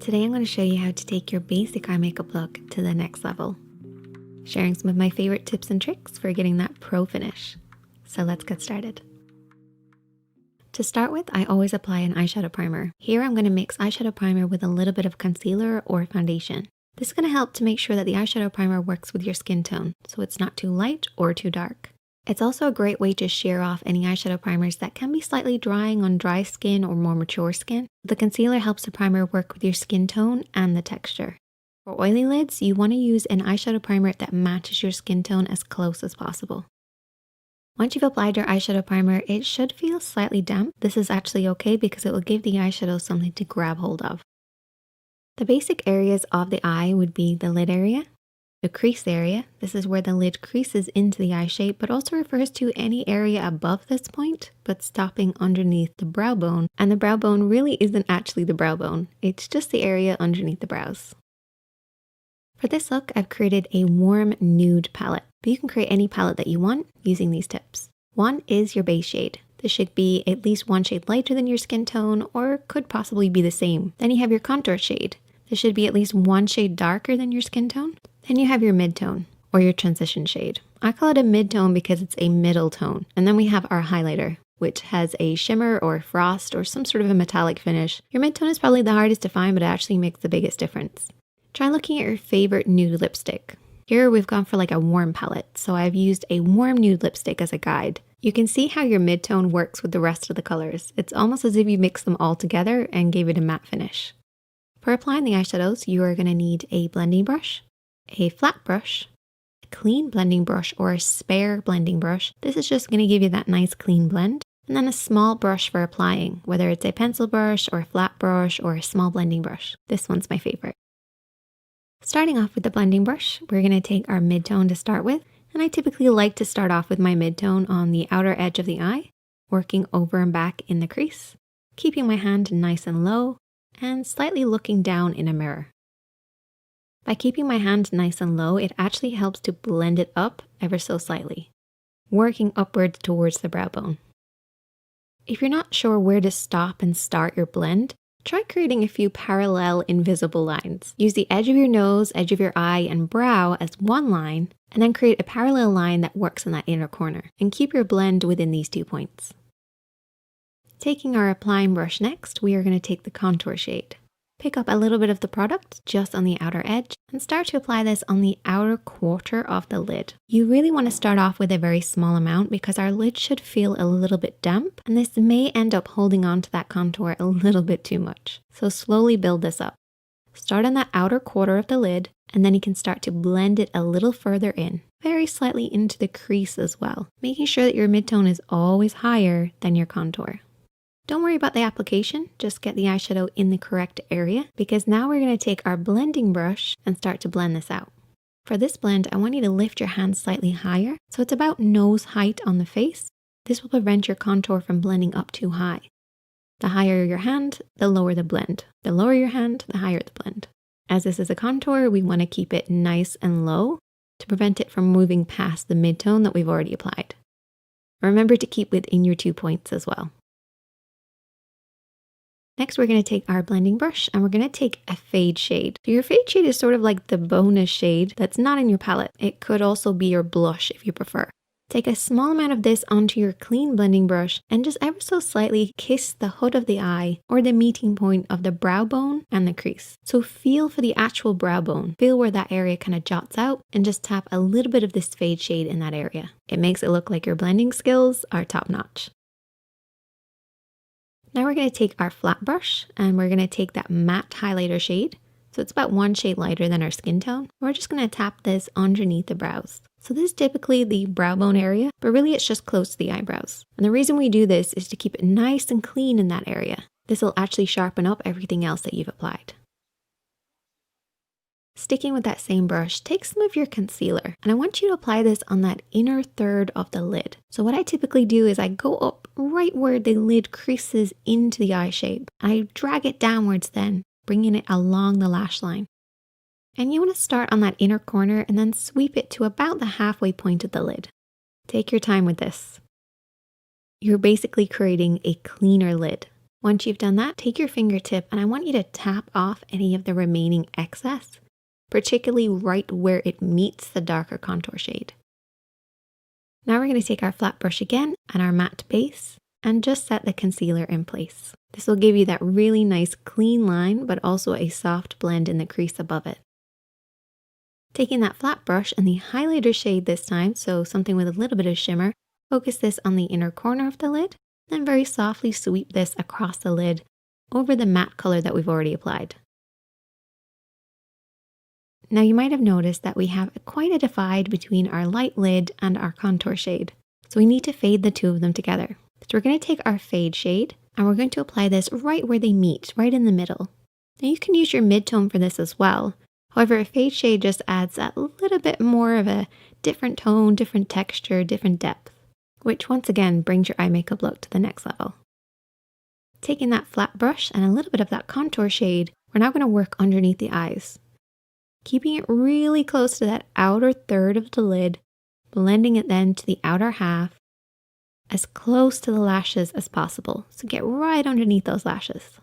Today I'm going to show you how to take your basic eye makeup look to the next level, sharing some of my favorite tips and tricks for getting that pro finish. So let's get started. To start with, I always apply an eyeshadow primer. Here I'm going to mix eyeshadow primer with a little bit of concealer or foundation. This is going to help to make sure that the eyeshadow primer works with your skin tone, so it's not too light or too dark. It's also a great way to shear off any eyeshadow primers that can be slightly drying on dry skin or more mature skin. The concealer helps the primer work with your skin tone and the texture. For oily lids, you want to use an eyeshadow primer that matches your skin tone as close as possible. Once you've applied your eyeshadow primer, it should feel slightly damp. This is actually okay because it will give the eyeshadow something to grab hold of. The basic areas of the eye would be the lid area, the crease area. This is where the lid creases into the eye shape, but also refers to any area above this point, but stopping underneath the brow bone. And the brow bone really isn't actually the brow bone. It's just the area underneath the brows. For this look, I've created a warm nude palette, but you can create any palette that you want using these tips. One is your base shade. This should be at least one shade lighter than your skin tone, or could possibly be the same. Then you have your contour shade. This should be at least one shade darker than your skin tone. Then you have your mid-tone, or your transition shade. I call it a mid-tone because it's a middle tone. And then we have our highlighter, which has a shimmer or frost or some sort of a metallic finish. Your mid-tone is probably the hardest to find, but it actually makes the biggest difference. Try looking at your favorite nude lipstick. Here we've gone for like a warm palette, so I've used a warm nude lipstick as a guide. You can see how your mid-tone works with the rest of the colors. It's almost as if you mixed them all together and gave it a matte finish. For applying the eyeshadows, you are going to need a blending brush, a flat brush, a clean blending brush or a spare blending brush. This is just going to give you that nice clean blend. And then a small brush for applying, whether it's a pencil brush or a flat brush or a small blending brush. This one's my favorite. Starting off with the blending brush, we're going to take our mid-tone to start with. And I typically like to start off with my mid-tone on the outer edge of the eye, working over and back in the crease, keeping my hand nice and low and slightly looking down in a mirror. By keeping my hand nice and low, it actually helps to blend it up ever so slightly, working upwards towards the brow bone. If you're not sure where to stop and start your blend, try creating a few parallel invisible lines. Use the edge of your nose, edge of your eye, and brow as one line, and then create a parallel line that works in that inner corner, and keep your blend within these 2 points. Taking our applying brush next, we are going to take the contour shade. Pick up a little bit of the product just on the outer edge and start to apply this on the outer quarter of the lid. You really want to start off with a very small amount because our lid should feel a little bit damp and this may end up holding on to that contour a little bit too much. So slowly build this up. Start on that outer quarter of the lid and then you can start to blend it a little further in, very slightly into the crease as well, making sure that your mid-tone is always higher than your contour. Don't worry about the application, just get the eyeshadow in the correct area because now we're going to take our blending brush and start to blend this out. For this blend, I want you to lift your hand slightly higher, so it's about nose height on the face. This will prevent your contour from blending up too high. The higher your hand, the lower the blend. The lower your hand, the higher the blend. As this is a contour, we want to keep it nice and low to prevent it from moving past the mid-tone that we've already applied. Remember to keep within your 2 points as well. Next, we're going to take our blending brush and we're going to take a fade shade. So your fade shade is sort of like the bonus shade that's not in your palette. It could also be your blush if you prefer. Take a small amount of this onto your clean blending brush and just ever so slightly kiss the hood of the eye or the meeting point of the brow bone and the crease. So feel for the actual brow bone. Feel where that area kind of jots out and just tap a little bit of this fade shade in that area. It makes it look like your blending skills are top notch. Now we're going to take our flat brush and we're going to take that matte highlighter shade. So it's about one shade lighter than our skin tone. We're just going to tap this underneath the brows. So this is typically the brow bone area, but really it's just close to the eyebrows. And the reason we do this is to keep it nice and clean in that area. This will actually sharpen up everything else that you've applied. Sticking with that same brush, take some of your concealer and I want you to apply this on that inner third of the lid. So what I typically do is I go up right where the lid creases into the eye shape. I drag it downwards then, bringing it along the lash line. And you want to start on that inner corner and then sweep it to about the halfway point of the lid. Take your time with this. You're basically creating a cleaner lid. Once you've done that, take your fingertip and I want you to tap off any of the remaining excess, particularly right where it meets the darker contour shade. Now we're going to take our flat brush again and our matte base and just set the concealer in place. This will give you that really nice clean line, but also a soft blend in the crease above it. Taking that flat brush and the highlighter shade this time, so something with a little bit of shimmer, focus this on the inner corner of the lid, then very softly sweep this across the lid over the matte color that we've already applied. Now you might have noticed that we have quite a divide between our light lid and our contour shade. So we need to fade the two of them together. So we're going to take our fade shade and we're going to apply this right where they meet, right in the middle. Now you can use your mid-tone for this as well. However, a fade shade just adds a little bit more of a different tone, different texture, different depth, which once again brings your eye makeup look to the next level. Taking that flat brush and a little bit of that contour shade, we're now going to work underneath the eyes. Keeping it really close to that outer third of the lid, blending it then to the outer half, as close to the lashes as possible. So get right underneath those lashes.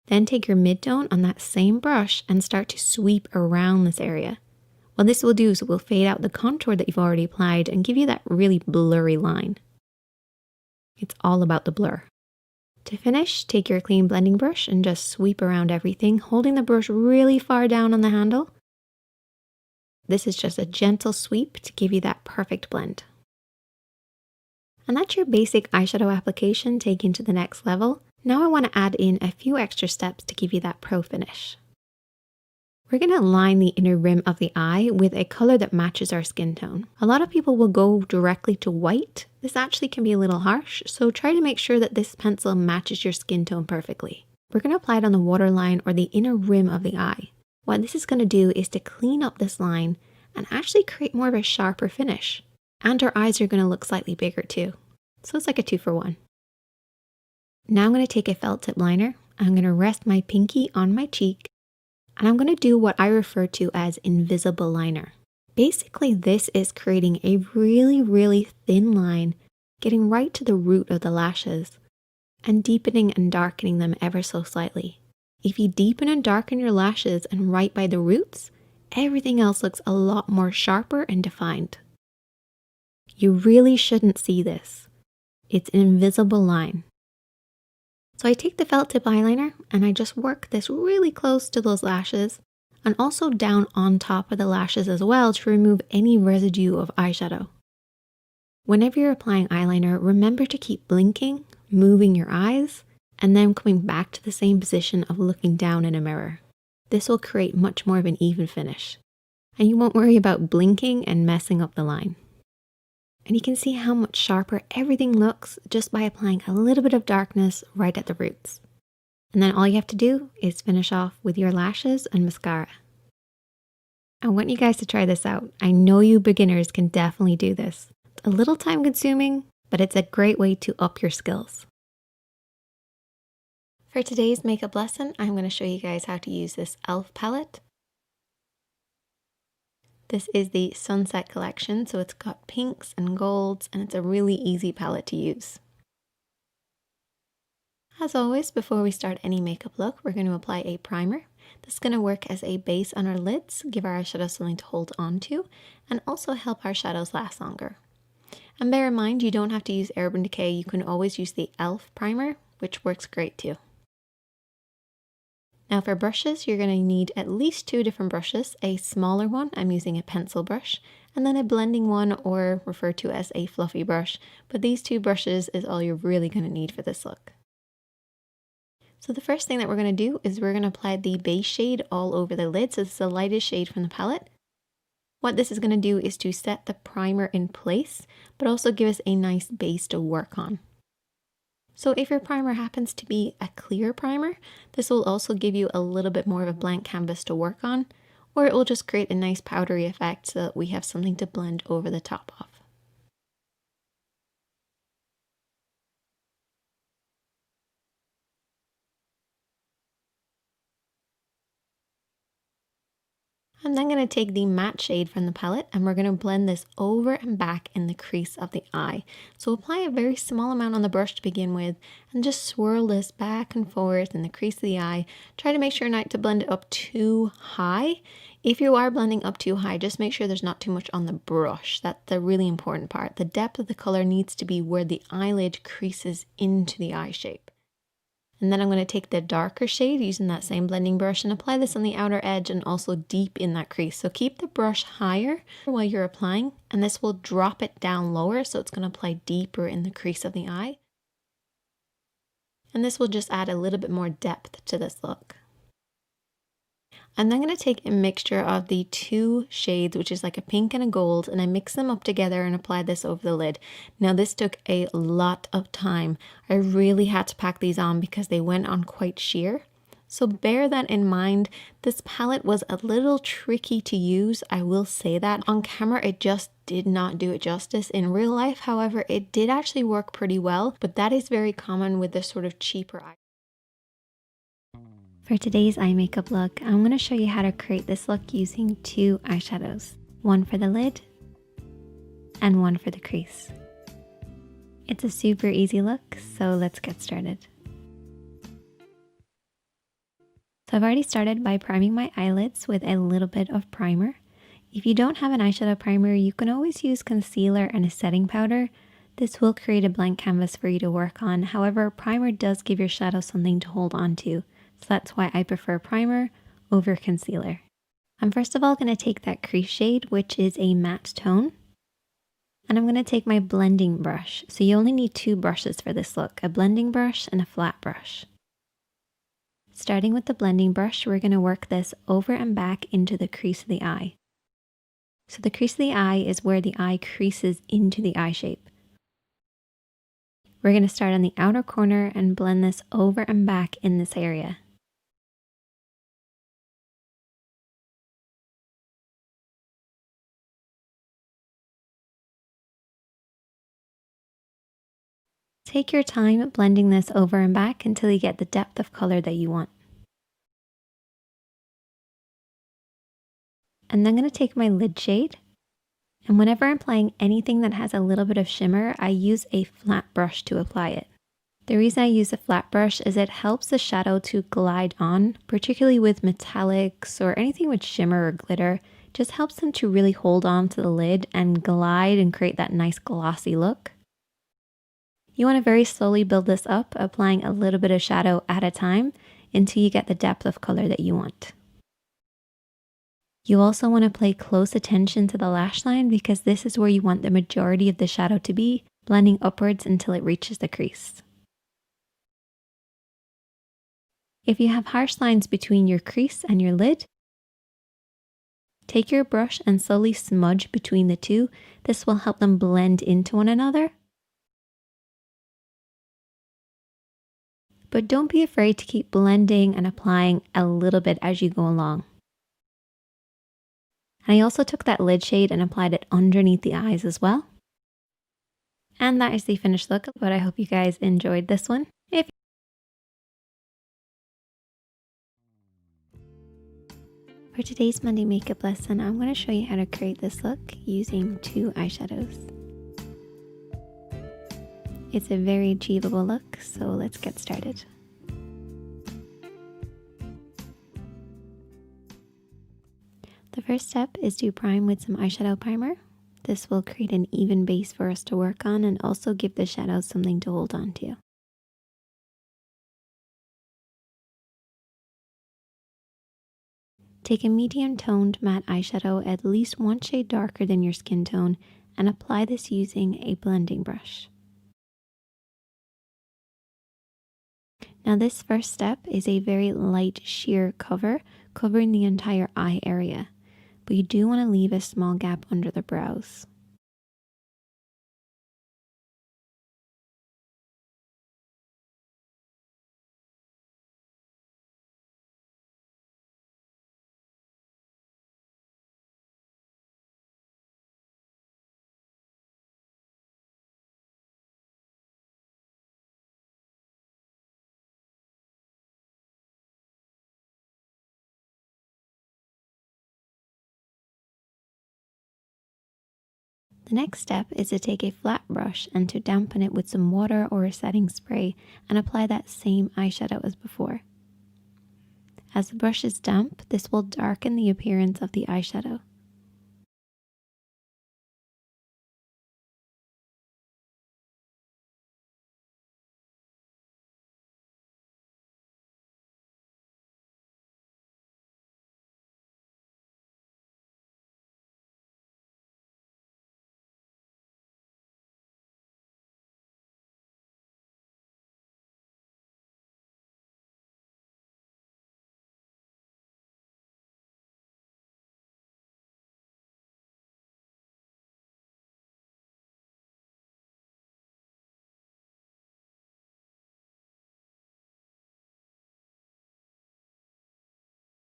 Then take your mid-tone on that same brush and start to sweep around this area. What this will do is it will fade out the contour that you've already applied and give you that really blurry line. It's all about the blur. To finish, take your clean blending brush and just sweep around everything, holding the brush really far down on the handle. This is just a gentle sweep to give you that perfect blend. And that's your basic eyeshadow application taken to the next level. Now I want to add in a few extra steps to give you that pro finish. We're going to line the inner rim of the eye with a color that matches our skin tone. A lot of people will go directly to white. This actually can be a little harsh, so try to make sure that this pencil matches your skin tone perfectly. We're going to apply it on the waterline or the inner rim of the eye. What this is going to do is to clean up this line and actually create more of a sharper finish. And our eyes are going to look slightly bigger too. So it's like a 2-for-1. Now I'm going to take a felt tip liner. I'm going to rest my pinky on my cheek. And I'm going to do what I refer to as invisible liner. Basically, this is creating a really, really thin line, getting right to the root of the lashes, and deepening and darkening them ever so slightly. If you deepen and darken your lashes and right by the roots, everything else looks a lot more sharper and defined. You really shouldn't see this. It's an invisible line. So I take the felt tip eyeliner and I just work this really close to those lashes and also down on top of the lashes as well to remove any residue of eyeshadow. Whenever you're applying eyeliner, remember to keep blinking, moving your eyes, and then coming back to the same position of looking down in a mirror. This will create much more of an even finish, and you won't worry about blinking and messing up the line. And you can see how much sharper everything looks just by applying a little bit of darkness right at the roots. And then all you have to do is finish off with your lashes and mascara. I want you guys to try this out. I know you beginners can definitely do this. It's a little time consuming, but it's a great way to up your skills. For today's makeup lesson, I'm going to show you guys how to use this e.l.f. palette. This is the Sunset collection, so it's got pinks and golds, and it's a really easy palette to use. As always, before we start any makeup look, we're going to apply a primer. This is going to work as a base on our lids, give our eyeshadow something to hold on to, and also help our shadows last longer. And bear in mind, you don't have to use Urban Decay. You can always use the e.l.f. primer, which works great too. Now for brushes, you're going to need at least 2 different brushes. A smaller one, I'm using a pencil brush, and then a blending one, or referred to as a fluffy brush. But these 2 brushes is all you're really going to need for this look. So the first thing that we're going to do is we're going to apply the base shade all over the lid. So this is the lightest shade from the palette. What this is going to do is to set the primer in place, but also give us a nice base to work on. So if your primer happens to be a clear primer, this will also give you a little bit more of a blank canvas to work on, or it will just create a nice powdery effect so that we have something to blend over the top of. I'm then going to take the matte shade from the palette and we're going to blend this over and back in the crease of the eye. So apply a very small amount on the brush to begin with and just swirl this back and forth in the crease of the eye. Try to make sure not to blend it up too high. If you are blending up too high, just make sure there's not too much on the brush. That's the really important part. The depth of the color needs to be where the eyelid creases into the eye shape. And then I'm going to take the darker shade using that same blending brush and apply this on the outer edge and also deep in that crease. So keep the brush higher while you're applying, and this will drop it down lower, so it's going to apply deeper in the crease of the eye. And this will just add a little bit more depth to this look. I'm then going to take a mixture of the two shades, which is like a pink and a gold, and I mix them up together and apply this over the lid. Now this took a lot of time. I really had to pack these on because they went on quite sheer. So bear that in mind. This palette was a little tricky to use, I will say that. On camera it just did not do it justice. In real life, however, it did actually work pretty well, but that is very common with this sort of cheaper eye. For today's eye makeup look, I'm going to show you how to create this look using two eyeshadows. One for the lid and one for the crease. It's a super easy look, so let's get started. So I've already started by priming my eyelids with a little bit of primer. If you don't have an eyeshadow primer, you can always use concealer and a setting powder. This will create a blank canvas for you to work on. However, primer does give your shadow something to hold on to. So that's why I prefer primer over concealer. I'm first of all going to take that crease shade, which is a matte tone. And I'm going to take my blending brush. So you only need two brushes for this look, a blending brush and a flat brush. Starting with the blending brush, we're going to work this over and back into the crease of the eye. So the crease of the eye is where the eye creases into the eye shape. We're going to start on the outer corner and blend this over and back in this area. Take your time blending this over and back until you get the depth of color that you want. And then I'm going to take my lid shade, and whenever I'm applying anything that has a little bit of shimmer, I use a flat brush to apply it. The reason I use a flat brush is it helps the shadow to glide on, particularly with metallics or anything with shimmer or glitter. It just helps them to really hold on to the lid and glide and create that nice glossy look. You want to very slowly build this up, applying a little bit of shadow at a time until you get the depth of color that you want. You also want to pay close attention to the lash line because this is where you want the majority of the shadow to be, blending upwards until it reaches the crease. If you have harsh lines between your crease and your lid, take your brush and slowly smudge between the two. This will help them blend into one another. But don't be afraid to keep blending and applying a little bit as you go along. And I also took that lid shade and applied it underneath the eyes as well. And that is the finished look, but I hope you guys enjoyed this one. For today's Monday makeup lesson, I'm going to show you how to create this look using two eyeshadows. It's a very achievable look, so let's get started. The first step is to prime with some eyeshadow primer. This will create an even base for us to work on and also give the shadows something to hold on to. Take a medium toned matte eyeshadow at least one shade darker than your skin tone and apply this using a blending brush. Now this first step is a very light sheer cover, covering the entire eye area, but you do want to leave a small gap under the brows. The next step is to take a flat brush and to dampen it with some water or a setting spray and apply that same eyeshadow as before. As the brush is damp, this will darken the appearance of the eyeshadow.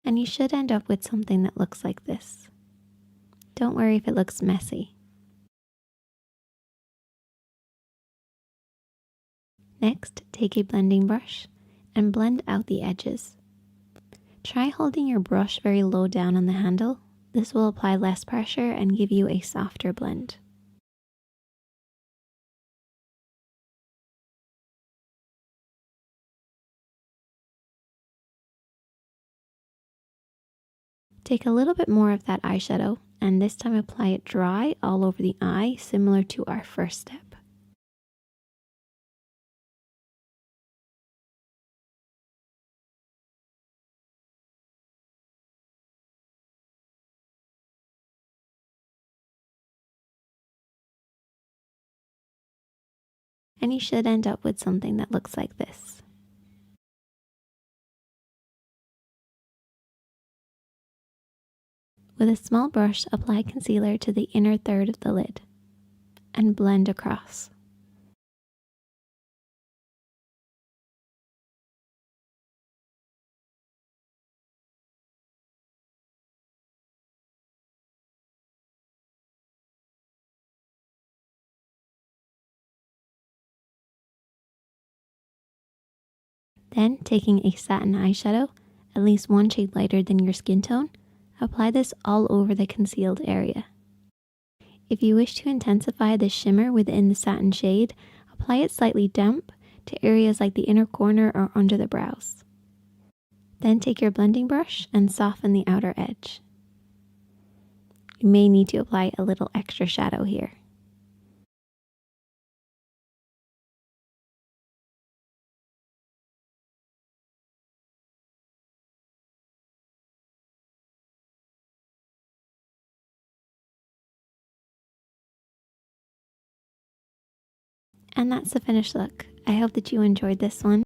And you should end up with something that looks like this. Don't worry if it looks messy. Next, take a blending brush and blend out the edges. Try holding your brush very low down on the handle. This will apply less pressure and give you a softer blend. Take a little bit more of that eyeshadow and this time apply it dry all over the eye, similar to our first step. And you should end up with something that looks like this. With a small brush, apply concealer to the inner third of the lid and blend across. Then, taking a satin eyeshadow, at least one shade lighter than your skin tone, apply this all over the concealed area. If you wish to intensify the shimmer within the satin shade, apply it slightly damp to areas like the inner corner or under the brows. Then take your blending brush and soften the outer edge. You may need to apply a little extra shadow here. And that's the finished look. I hope that you enjoyed this one.